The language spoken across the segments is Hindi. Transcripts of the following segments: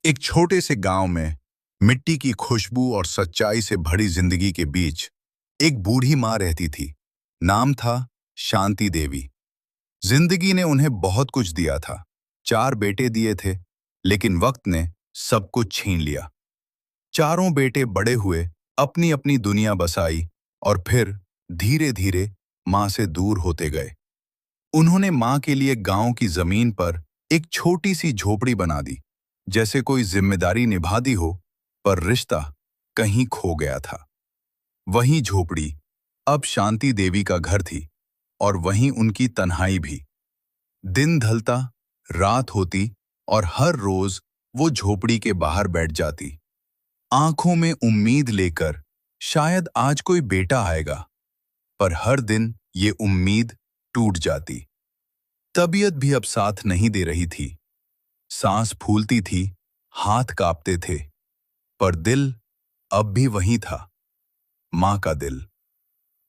एक छोटे से गांव में मिट्टी की खुशबू और सच्चाई से भरी जिंदगी के बीच एक बूढ़ी माँ रहती थी। नाम था शांति देवी। जिंदगी ने उन्हें बहुत कुछ दिया था। 4 बेटे दिए थे, लेकिन वक्त ने सब कुछ छीन लिया। चारों बेटे बड़े हुए, अपनी अपनी दुनिया बसाई और फिर धीरे धीरे माँ से दूर होते गए। उन्होंने माँ के लिए गांव की जमीन पर एक छोटी सी झोपड़ी बना दी, जैसे कोई जिम्मेदारी निभा दी हो, पर रिश्ता कहीं खो गया था। वही झोपड़ी अब शांति देवी का घर थी, और वहीं उनकी तन्हाई भी। दिन ढलता, रात होती, और हर रोज वो झोपड़ी के बाहर बैठ जाती, आंखों में उम्मीद लेकर, शायद आज कोई बेटा आएगा। पर हर दिन ये उम्मीद टूट जाती। तबीयत भी अब साथ नहीं दे रही थी। सांस फूलती थी, हाथ कांपते थे, पर दिल अब भी वही था, माँ का दिल।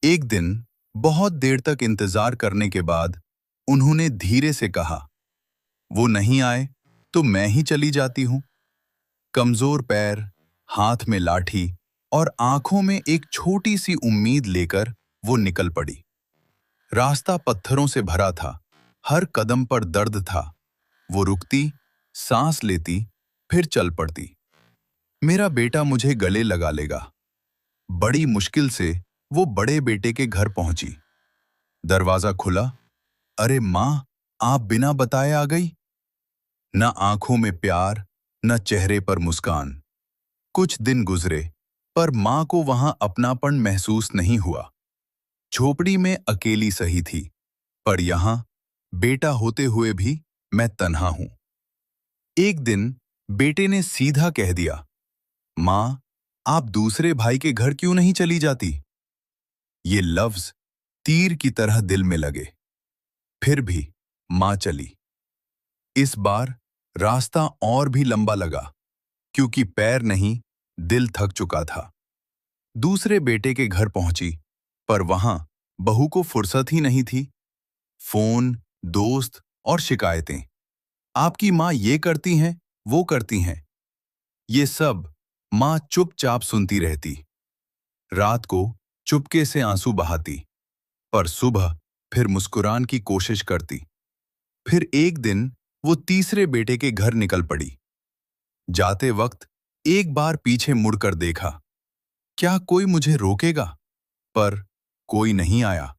एक दिन, बहुत देर तक इंतजार करने के बाद, उन्होंने धीरे से कहा, वो नहीं आए तो मैं ही चली जाती हूँ। कमजोर पैर, हाथ में लाठी और आंखों में एक छोटी सी उम्मीद लेकर वो निकल पड़ी। रास्ता पत्थरों से भरा था, हर कदम पर दर्द था। वो रुकती, सांस लेती, फिर चल पड़ती। मेरा बेटा मुझे गले लगा लेगा। बड़ी मुश्किल से वो बड़े बेटे के घर पहुंची। दरवाजा खुला। अरे माँ, आप बिना बताए आ गई। न आंखों में प्यार, न चेहरे पर मुस्कान। कुछ दिन गुजरे, पर माँ को वहां अपनापन महसूस नहीं हुआ। झोपड़ी में अकेली सही थी, पर यहां बेटा होते हुए भी मैं तन्हा हूं। एक दिन बेटे ने सीधा कह दिया, माँ, आप दूसरे भाई के घर क्यों नहीं चली जाती? ये लफ्ज तीर की तरह दिल में लगे। फिर भी माँ चली। इस बार रास्ता और भी लंबा लगा, क्योंकि पैर नहीं, दिल थक चुका था। दूसरे बेटे के घर पहुंची, पर वहां बहू को फुर्सत ही नहीं थी। फोन, दोस्त और शिकायतें। आपकी माँ ये करती हैं, वो करती हैं। ये सब माँ चुपचाप सुनती रहती। रात को चुपके से आंसू बहाती, पर सुबह फिर मुस्कुरान की कोशिश करती। फिर एक दिन वो तीसरे बेटे के घर निकल पड़ी। जाते वक्त एक बार पीछे मुड़कर देखा, क्या कोई मुझे रोकेगा? पर कोई नहीं आया।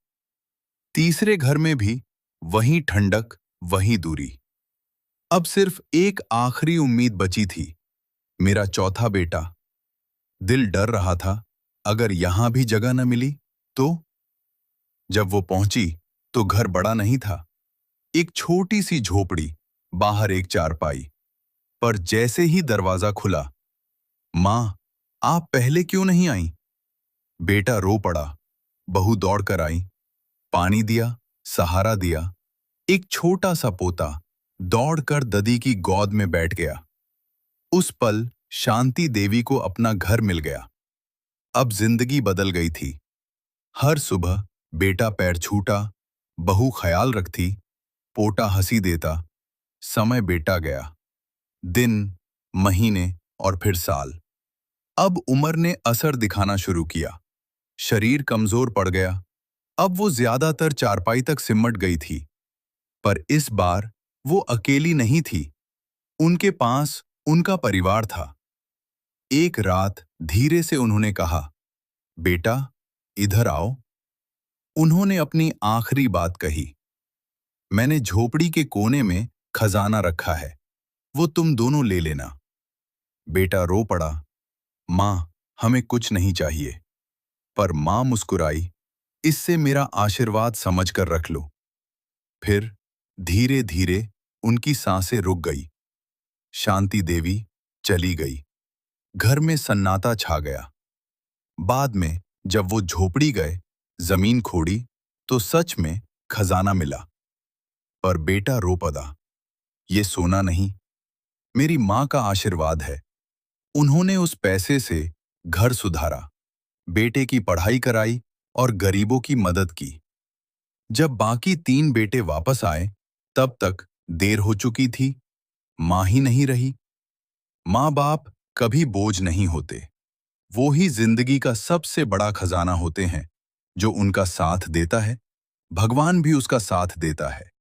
तीसरे घर में भी वही ठंडक, वही दूरी। अब सिर्फ एक आखिरी उम्मीद बची थी, मेरा चौथा बेटा। दिल डर रहा था, अगर यहां भी जगह न मिली तो। जब वो पहुंची तो घर बड़ा नहीं था। एक छोटी सी झोपड़ी, बाहर एक चारपाई। पर जैसे ही दरवाजा खुला, माँ, आप पहले क्यों नहीं आई? बेटा रो पड़ा। बहू दौड़कर आई, पानी दिया, सहारा दिया। एक छोटा सा पोता दौड़कर ददी की गोद में बैठ गया। उस पल शांति देवी को अपना घर मिल गया। अब जिंदगी बदल गई थी। हर सुबह बेटा पैर छूटा, बहू ख्याल रखती, पोता हंसी देता। समय बेटा गया। दिन, महीने और फिर साल। अब उम्र ने असर दिखाना शुरू किया। शरीर कमजोर पड़ गया। अब वो ज्यादातर चारपाई तक सिमट गई थी। पर इस बार वो अकेली नहीं थी। उनके पास उनका परिवार था। एक रात धीरे से उन्होंने कहा, बेटा, इधर आओ। उन्होंने अपनी आखिरी बात कही। मैंने झोपड़ी के कोने में खजाना रखा है, वो तुम दोनों ले लेना। बेटा रो पड़ा, माँ, हमें कुछ नहीं चाहिए। पर माँ मुस्कुराई, इससे मेरा आशीर्वाद समझकर रख लो। फिर धीरे धीरे उनकी सांसें रुक गई। शांति देवी चली गई। घर में सन्नाटा छा गया। बाद में जब वो झोपड़ी गए, जमीन खोदी, तो सच में खजाना मिला। पर बेटा रो पड़ा, ये सोना नहीं, मेरी माँ का आशीर्वाद है। उन्होंने उस पैसे से घर सुधारा, बेटे की पढ़ाई कराई और गरीबों की मदद की। जब बाकी 3 बेटे वापस आए, तब तक देर हो चुकी थी। माँ ही नहीं रही। माँ बाप कभी बोझ नहीं होते। वो ही जिंदगी का सबसे बड़ा खजाना होते हैं, जो उनका साथ देता है। भगवान भी उसका साथ देता है।